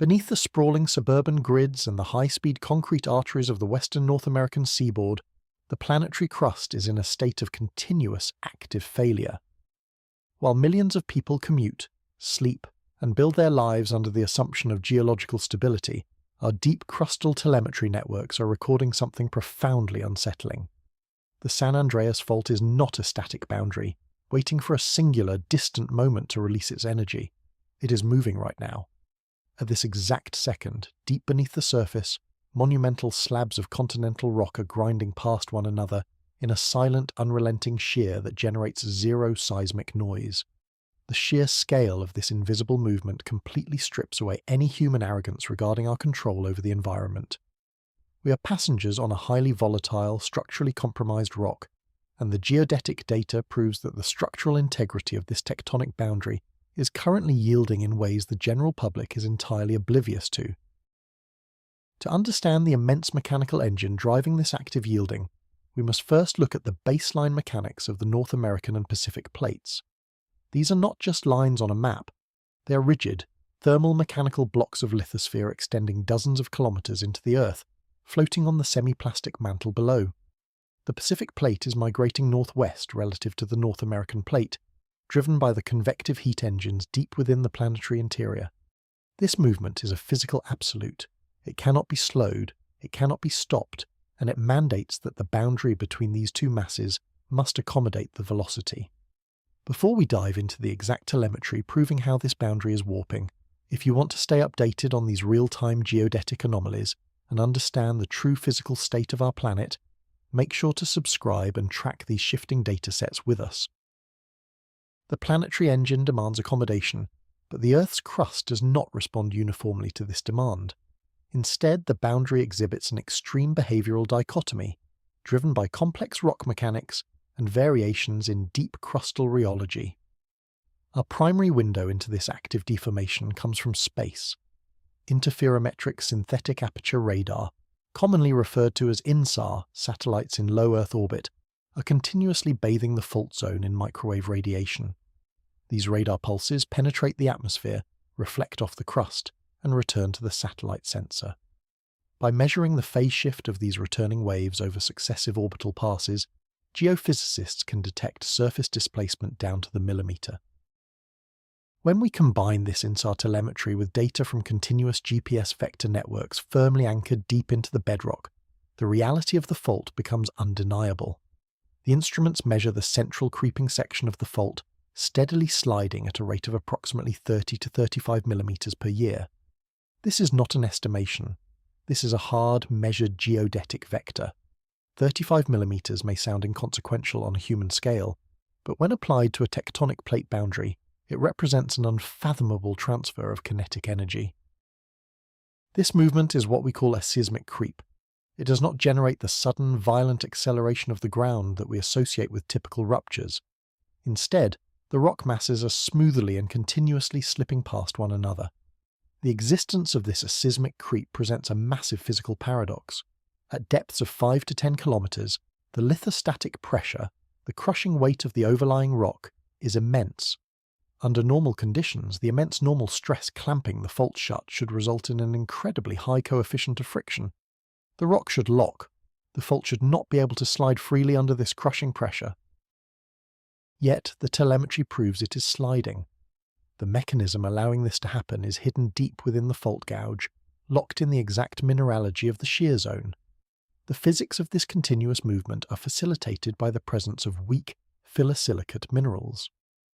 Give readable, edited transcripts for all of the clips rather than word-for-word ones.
Beneath the sprawling suburban grids and the high-speed concrete arteries of the western North American seaboard, the planetary crust is in a state of continuous active failure. While millions of people commute, sleep, and build their lives under the assumption of geological stability, our deep crustal telemetry networks are recording something profoundly unsettling. The San Andreas fault is not a static boundary, waiting for a singular, distant moment to release its energy. It is moving right now. At this exact second, deep beneath the surface, monumental slabs of continental rock are grinding past one another in a silent, unrelenting shear that generates zero seismic noise. The sheer scale of this invisible movement completely strips away any human arrogance regarding our control over the environment. We are passengers on a highly volatile, structurally compromised rock, and the geodetic data proves that the structural integrity of this tectonic boundary is currently yielding in ways the general public is entirely oblivious to. To understand the immense mechanical engine driving this active yielding, we must first look at the baseline mechanics of the North American and Pacific plates. These are not just lines on a map. They are rigid, thermal mechanical blocks of lithosphere extending dozens of kilometers into the Earth, floating on the semi-plastic mantle below. The Pacific plate is migrating northwest relative to the North American plate, driven by the convective heat engines deep within the planetary interior. This movement is a physical absolute. It cannot be slowed, it cannot be stopped, and it mandates that the boundary between these two masses must accommodate the velocity. Before we dive into the exact telemetry proving how this boundary is warping, if you want to stay updated on these real-time geodetic anomalies and understand the true physical state of our planet, make sure to subscribe and track these shifting datasets with us. The planetary engine demands accommodation, but the Earth's crust does not respond uniformly to this demand. Instead, the boundary exhibits an extreme behavioral dichotomy, driven by complex rock mechanics and variations in deep crustal rheology. Our primary window into this active deformation comes from space. Interferometric synthetic aperture radar, commonly referred to as In-SAR satellites in low Earth orbit, are continuously bathing the fault zone in microwave radiation. These radar pulses penetrate the atmosphere, reflect off the crust, and return to the satellite sensor. By measuring the phase shift of these returning waves over successive orbital passes, geophysicists can detect surface displacement down to the millimeter. When we combine this In-SAR telemetry with data from continuous GPS vector networks firmly anchored deep into the bedrock, the reality of the fault becomes undeniable. The instruments measure the central creeping section of the fault, steadily sliding at a rate of approximately 30 to 35 millimeters per year. This is not an estimation. This is a hard, measured geodetic vector. 35 millimeters may sound inconsequential on a human scale, but when applied to a tectonic plate boundary, it represents an unfathomable transfer of kinetic energy. This movement is what we call aseismic creep. It does not generate the sudden, violent acceleration of the ground that we associate with typical ruptures. Instead, the rock masses are smoothly and continuously slipping past one another. The existence of this aseismic creep presents a massive physical paradox. At depths of 5 to 10 kilometers, the lithostatic pressure, the crushing weight of the overlying rock, is immense. Under normal conditions, the immense normal stress clamping the fault shut should result in an incredibly high coefficient of friction. The rock should lock. The fault should not be able to slide freely under this crushing pressure. Yet, the telemetry proves it is sliding. The mechanism allowing this to happen is hidden deep within the fault gouge, locked in the exact mineralogy of the shear zone. The physics of this continuous movement are facilitated by the presence of weak, phyllosilicate minerals.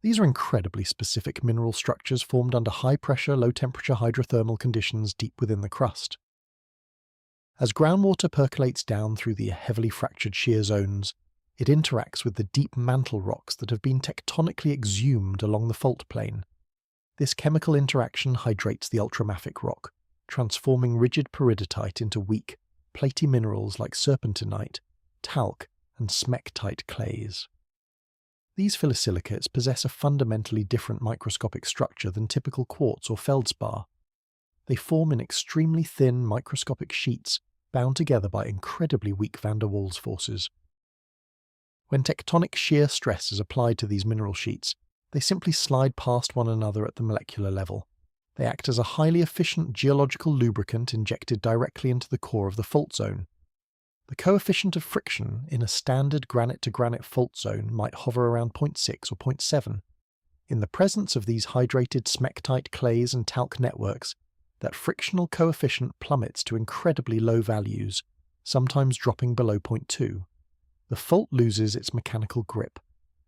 These are incredibly specific mineral structures formed under high-pressure, low-temperature hydrothermal conditions deep within the crust. As groundwater percolates down through the heavily fractured shear zones, it interacts with the deep mantle rocks that have been tectonically exhumed along the fault plane. This chemical interaction hydrates the ultramafic rock, transforming rigid peridotite into weak, platy minerals like serpentinite, talc, and smectite clays. These phyllosilicates possess a fundamentally different microscopic structure than typical quartz or feldspar. They form in extremely thin microscopic sheets bound together by incredibly weak van der Waals forces. When tectonic shear stress is applied to these mineral sheets, they simply slide past one another at the molecular level. They act as a highly efficient geological lubricant injected directly into the core of the fault zone. The coefficient of friction in a standard granite-to-granite fault zone might hover around 0.6 or 0.7. In the presence of these hydrated smectite clays and talc networks, that frictional coefficient plummets to incredibly low values, sometimes dropping below 0.2. The fault loses its mechanical grip.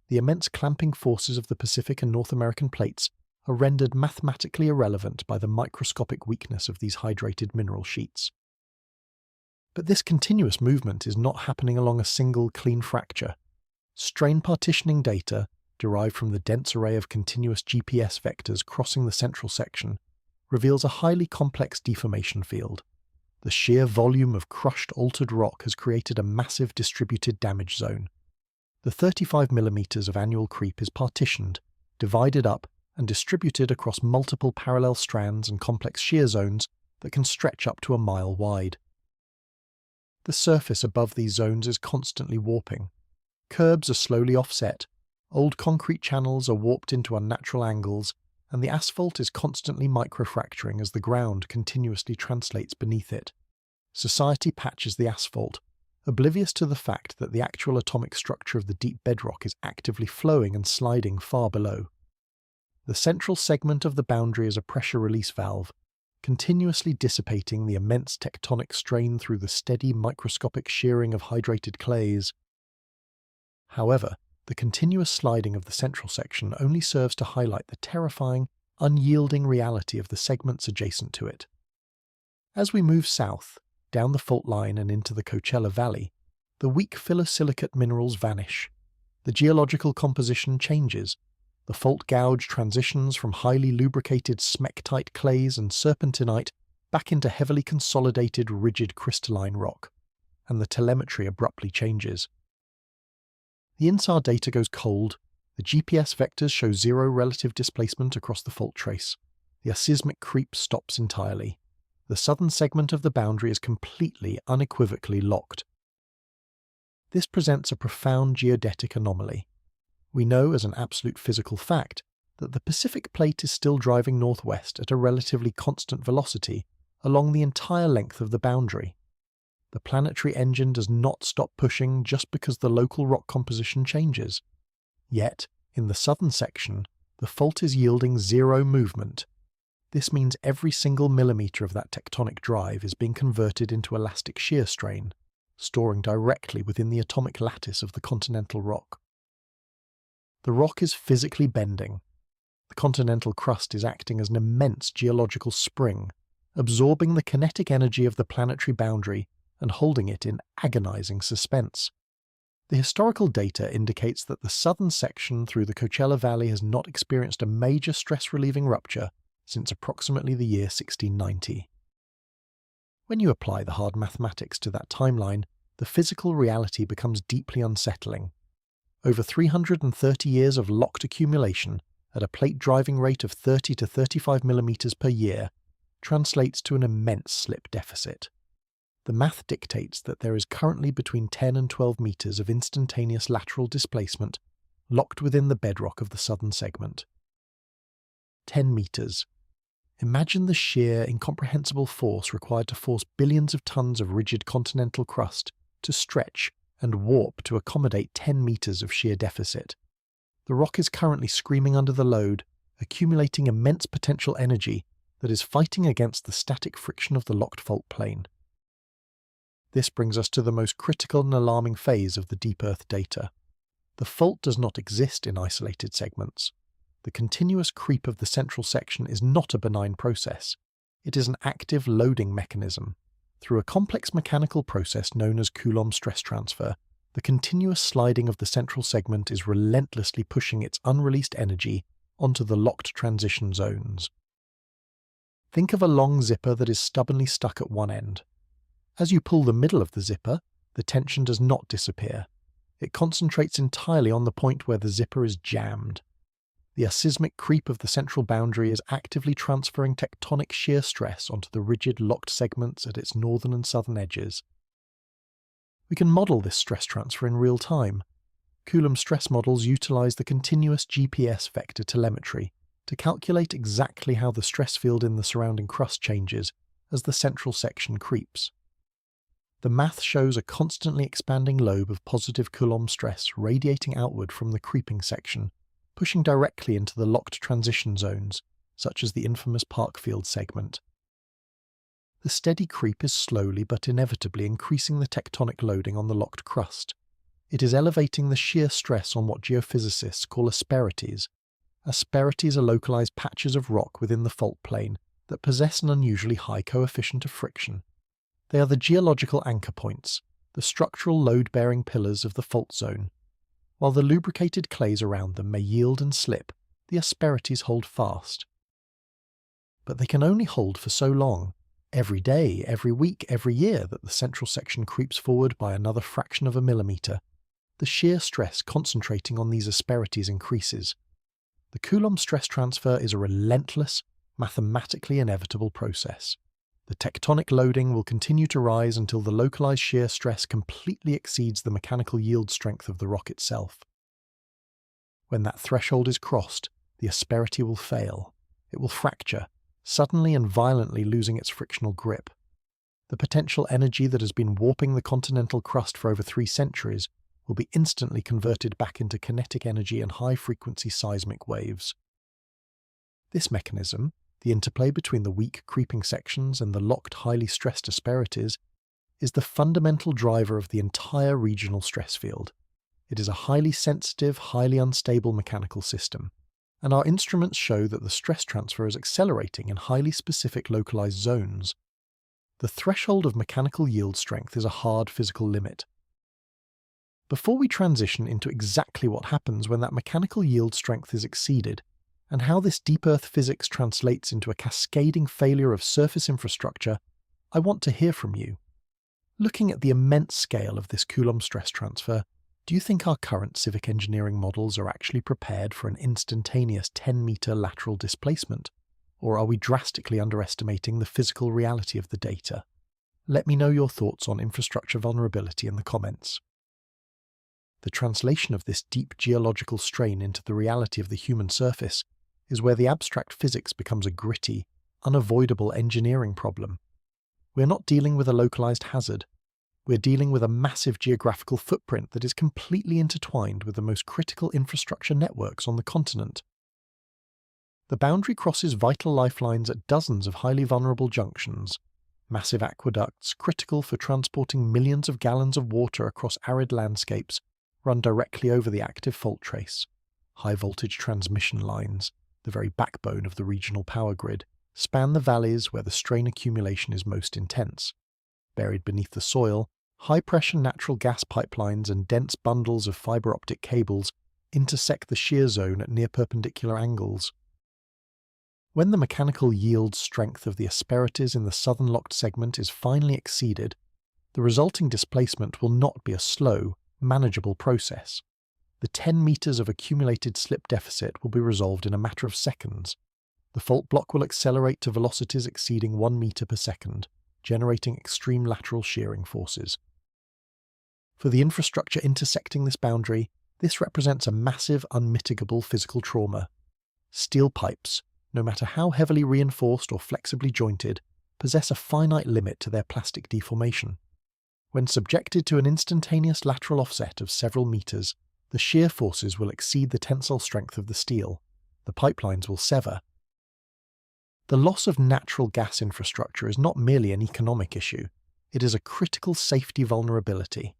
The immense clamping forces of the Pacific and North American plates are rendered mathematically irrelevant by the microscopic weakness of these hydrated mineral sheets. But this continuous movement is not happening along a single clean fracture. Strain partitioning data, derived from the dense array of continuous GPS vectors crossing the central section, reveals a highly complex deformation field. The sheer volume of crushed altered rock has created a massive distributed damage zone. The 35 mm of annual creep is partitioned, divided up, and distributed across multiple parallel strands and complex shear zones that can stretch up to a mile wide. The surface above these zones is constantly warping. Curbs are slowly offset, old concrete channels are warped into unnatural angles, and the asphalt is constantly microfracturing as the ground continuously translates beneath it. Society patches the asphalt, oblivious to the fact that the actual atomic structure of the deep bedrock is actively flowing and sliding far below. The central segment of the boundary is a pressure release valve, continuously dissipating the immense tectonic strain through the steady microscopic shearing of hydrated clays. However, the continuous sliding of the central section only serves to highlight the terrifying, unyielding reality of the segments adjacent to it. As we move south, down the fault line and into the Coachella Valley, the weak phyllosilicate minerals vanish. The geological composition changes. The fault gouge transitions from highly lubricated smectite clays and serpentinite back into heavily consolidated rigid crystalline rock, and the telemetry abruptly changes. The In-SAR data goes cold, the GPS vectors show zero relative displacement across the fault trace, the aseismic creep stops entirely. The southern segment of the boundary is completely, unequivocally locked. This presents a profound geodetic anomaly. We know as an absolute physical fact that the Pacific plate is still driving northwest at a relatively constant velocity along the entire length of the boundary. The planetary engine does not stop pushing just because the local rock composition changes. Yet, in the southern section, the fault is yielding zero movement. This means every single millimeter of that tectonic drive is being converted into elastic shear strain, storing directly within the atomic lattice of the continental rock. The rock is physically bending. The continental crust is acting as an immense geological spring, absorbing the kinetic energy of the planetary boundary and holding it in agonizing suspense. The historical data indicates that the southern section through the Coachella Valley has not experienced a major stress-relieving rupture since approximately the year 1690. When you apply the hard mathematics to that timeline, the physical reality becomes deeply unsettling. Over 330 years of locked accumulation at a plate driving rate of 30 to 35 mm per year translates to an immense slip deficit. The math dictates that there is currently between 10 and 12 meters of instantaneous lateral displacement locked within the bedrock of the southern segment. 10 meters. Imagine the sheer, incomprehensible force required to force billions of tons of rigid continental crust to stretch and warp to accommodate 10 meters of shear deficit. The rock is currently screaming under the load, accumulating immense potential energy that is fighting against the static friction of the locked fault plane. This brings us to the most critical and alarming phase of the deep Earth data. The fault does not exist in isolated segments. The continuous creep of the central section is not a benign process. It is an active loading mechanism. Through a complex mechanical process known as Coulomb stress transfer, the continuous sliding of the central segment is relentlessly pushing its unreleased energy onto the locked transition zones. Think of a long zipper that is stubbornly stuck at one end. As you pull the middle of the zipper, the tension does not disappear. It concentrates entirely on the point where the zipper is jammed. The aseismic creep of the central boundary is actively transferring tectonic shear stress onto the rigid locked segments at its northern and southern edges. We can model this stress transfer in real time. Coulomb stress models utilize the continuous GPS vector telemetry to calculate exactly how the stress field in the surrounding crust changes as the central section creeps. The math shows a constantly expanding lobe of positive Coulomb stress radiating outward from the creeping section, pushing directly into the locked transition zones, such as the infamous Parkfield segment. The steady creep is slowly but inevitably increasing the tectonic loading on the locked crust. It is elevating the shear stress on what geophysicists call asperities. Asperities are localized patches of rock within the fault plane that possess an unusually high coefficient of friction. They are the geological anchor points, the structural load-bearing pillars of the fault zone. While the lubricated clays around them may yield and slip, the asperities hold fast. But they can only hold for so long. Every day, every week, every year that the central section creeps forward by another fraction of a millimetre, the shear stress concentrating on these asperities increases. The Coulomb stress transfer is a relentless, mathematically inevitable process. The tectonic loading will continue to rise until the localized shear stress completely exceeds the mechanical yield strength of the rock itself. When that threshold is crossed, the asperity will fail. It will fracture, suddenly and violently losing its frictional grip. The potential energy that has been warping the continental crust for over 3 centuries will be instantly converted back into kinetic energy and high-frequency seismic waves. This mechanism, the interplay between the weak creeping sections and the locked highly stressed asperities, is the fundamental driver of the entire regional stress field. It is a highly sensitive, highly unstable mechanical system, and our instruments show that the stress transfer is accelerating in highly specific localized zones. The threshold of mechanical yield strength is a hard physical limit. Before we transition into exactly what happens when that mechanical yield strength is exceeded, and how this deep earth physics translates into a cascading failure of surface infrastructure, I want to hear from you. Looking at the immense scale of this Coulomb stress transfer, do you think our current civic engineering models are actually prepared for an instantaneous 10-meter lateral displacement? Or are we drastically underestimating the physical reality of the data? Let me know your thoughts on infrastructure vulnerability in the comments. The translation of this deep geological strain into the reality of the human surface is where the abstract physics becomes a gritty, unavoidable engineering problem. We're not dealing with a localized hazard. We're dealing with a massive geographical footprint that is completely intertwined with the most critical infrastructure networks on the continent. The boundary crosses vital lifelines at dozens of highly vulnerable junctions, massive aqueducts critical for transporting millions of gallons of water across arid landscapes run directly over the active fault trace. High-voltage transmission lines, the very backbone of the regional power grid, span the valleys where the strain accumulation is most intense. Buried beneath the soil, high-pressure natural gas pipelines and dense bundles of fiber optic cables intersect the shear zone at near-perpendicular angles. When the mechanical yield strength of the asperities in the southern locked segment is finally exceeded, the resulting displacement will not be a slow, manageable process. The 10 meters of accumulated slip deficit will be resolved in a matter of seconds. The fault block will accelerate to velocities exceeding 1 meter per second, generating extreme lateral shearing forces. For the infrastructure intersecting this boundary, this represents a massive, unmitigable physical trauma. Steel pipes, no matter how heavily reinforced or flexibly jointed, possess a finite limit to their plastic deformation. When subjected to an instantaneous lateral offset of several meters, the shear forces will exceed the tensile strength of the steel. The pipelines will sever. The loss of natural gas infrastructure is not merely an economic issue, it is a critical safety vulnerability.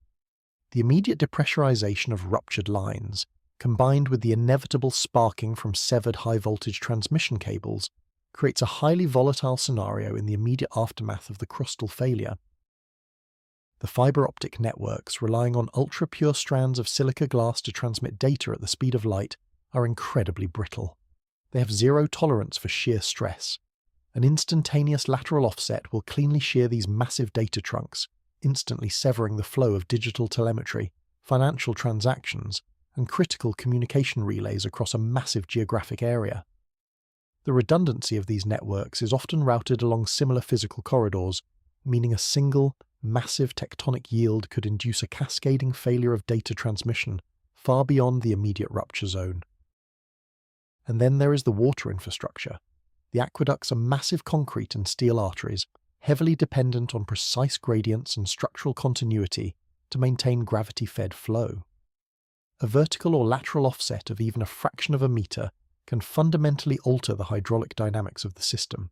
The immediate depressurization of ruptured lines, combined with the inevitable sparking from severed high-voltage transmission cables, creates a highly volatile scenario in the immediate aftermath of the crustal failure. The fiber optic networks, relying on ultra-pure strands of silica glass to transmit data at the speed of light, are incredibly brittle. They have zero tolerance for shear stress. An instantaneous lateral offset will cleanly shear these massive data trunks, instantly severing the flow of digital telemetry, financial transactions, and critical communication relays across a massive geographic area. The redundancy of these networks is often routed along similar physical corridors, meaning a single, massive tectonic yield could induce a cascading failure of data transmission far beyond the immediate rupture zone. And then there is the water infrastructure. The aqueducts are massive concrete and steel arteries, heavily dependent on precise gradients and structural continuity to maintain gravity-fed flow. A vertical or lateral offset of even a fraction of a meter can fundamentally alter the hydraulic dynamics of the system.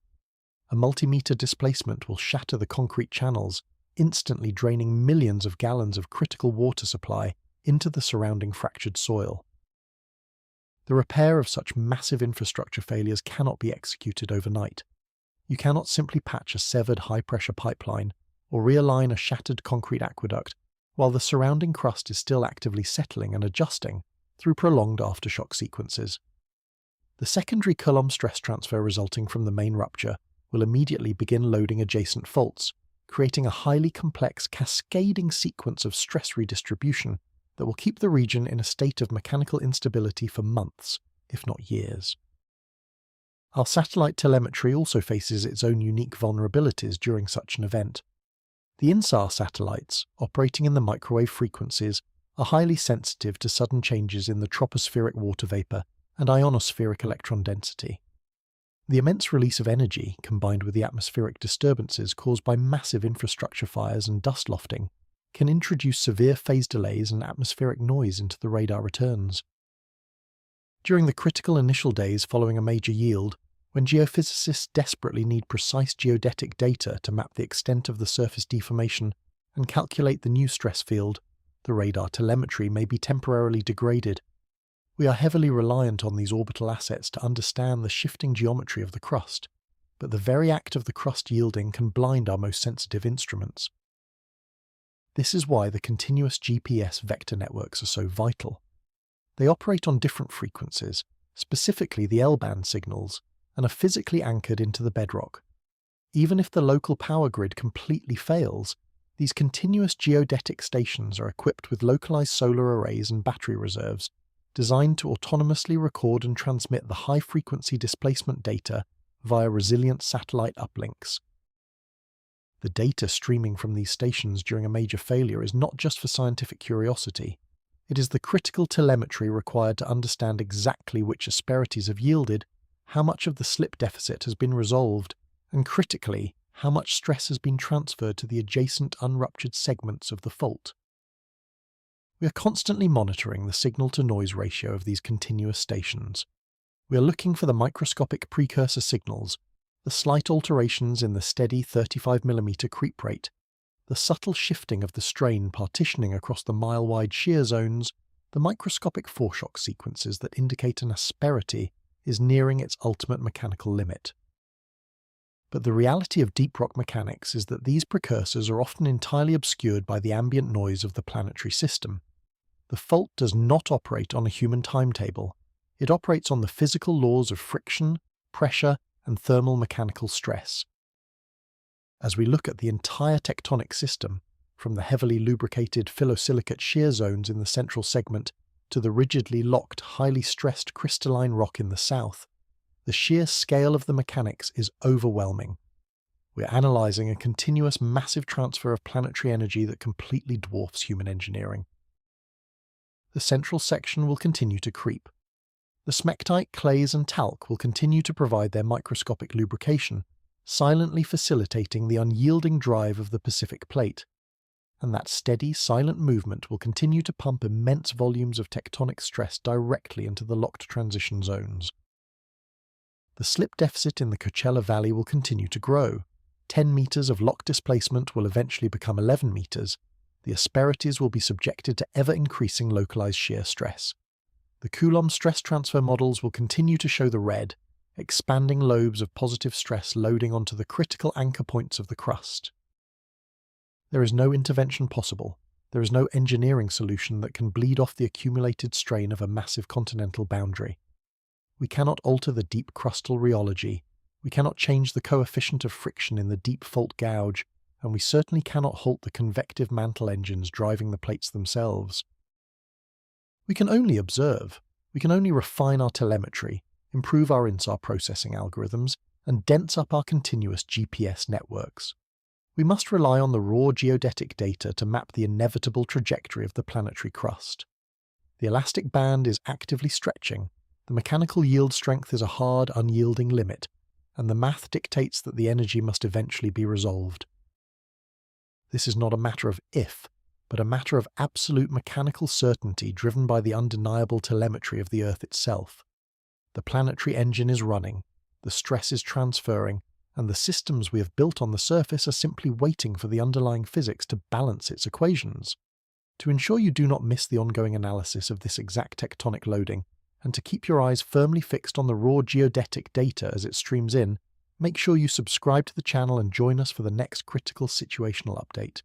A multi-meter displacement will shatter the concrete channels, instantly draining millions of gallons of critical water supply into the surrounding fractured soil. The repair of such massive infrastructure failures cannot be executed overnight. You cannot simply patch a severed high-pressure pipeline or realign a shattered concrete aqueduct while the surrounding crust is still actively settling and adjusting through prolonged aftershock sequences. The secondary Coulomb stress transfer resulting from the main rupture will immediately begin loading adjacent faults, creating a highly complex cascading sequence of stress redistribution that will keep the region in a state of mechanical instability for months, if not years. Our satellite telemetry also faces its own unique vulnerabilities during such an event. The In-SAR satellites, operating in the microwave frequencies, are highly sensitive to sudden changes in the tropospheric water vapor and ionospheric electron density. The immense release of energy, combined with the atmospheric disturbances caused by massive infrastructure fires and dust lofting, can introduce severe phase delays and atmospheric noise into the radar returns. During the critical initial days following a major yield, when geophysicists desperately need precise geodetic data to map the extent of the surface deformation and calculate the new stress field, the radar telemetry may be temporarily degraded. We are heavily reliant on these orbital assets to understand the shifting geometry of the crust, but the very act of the crust yielding can blind our most sensitive instruments. This is why the continuous GPS vector networks are so vital. They operate on different frequencies, specifically the L-band signals, and are physically anchored into the bedrock. Even if the local power grid completely fails, these continuous geodetic stations are equipped with localized solar arrays and battery reserves, designed to autonomously record and transmit the high-frequency displacement data via resilient satellite uplinks. The data streaming from these stations during a major failure is not just for scientific curiosity. It is the critical telemetry required to understand exactly which asperities have yielded, how much of the slip deficit has been resolved, and critically, how much stress has been transferred to the adjacent unruptured segments of the fault. We are constantly monitoring the signal-to-noise ratio of these continuous stations. We are looking for the microscopic precursor signals, the slight alterations in the steady 35mm creep rate, the subtle shifting of the strain partitioning across the mile-wide shear zones, the microscopic foreshock sequences that indicate an asperity is nearing its ultimate mechanical limit. But the reality of deep rock mechanics is that these precursors are often entirely obscured by the ambient noise of the planetary system. The fault does not operate on a human timetable. It operates on the physical laws of friction, pressure, and thermal mechanical stress. As we look at the entire tectonic system, from the heavily lubricated phyllosilicate shear zones in the central segment to the rigidly locked, highly stressed crystalline rock in the south, the sheer scale of the mechanics is overwhelming. We're analysing a continuous massive transfer of planetary energy that completely dwarfs human engineering. The central section will continue to creep. The smectite, clays and talc will continue to provide their microscopic lubrication, silently facilitating the unyielding drive of the Pacific Plate. And that steady, silent movement will continue to pump immense volumes of tectonic stress directly into the locked transition zones. The slip deficit in the Coachella Valley will continue to grow. 10 meters of lock displacement will eventually become 11 meters. The asperities will be subjected to ever-increasing localized shear stress. The Coulomb stress transfer models will continue to show the red, expanding lobes of positive stress loading onto the critical anchor points of the crust. There is no intervention possible. There is no engineering solution that can bleed off the accumulated strain of a massive continental boundary. We cannot alter the deep crustal rheology. We cannot change the coefficient of friction in the deep fault gouge, and we certainly cannot halt the convective mantle engines driving the plates themselves. We can only observe. We can only refine our telemetry, improve our In-SAR processing algorithms, and dense up our continuous GPS networks. We must rely on the raw geodetic data to map the inevitable trajectory of the planetary crust. The elastic band is actively stretching. The mechanical yield strength is a hard, unyielding limit, and the math dictates that the energy must eventually be resolved. This is not a matter of if, but a matter of absolute mechanical certainty driven by the undeniable telemetry of the Earth itself. The planetary engine is running, the stress is transferring, and the systems we have built on the surface are simply waiting for the underlying physics to balance its equations. To ensure you do not miss the ongoing analysis of this exact tectonic loading, and to keep your eyes firmly fixed on the raw geodetic data as it streams in, make sure you subscribe to the channel and join us for the next critical situational update.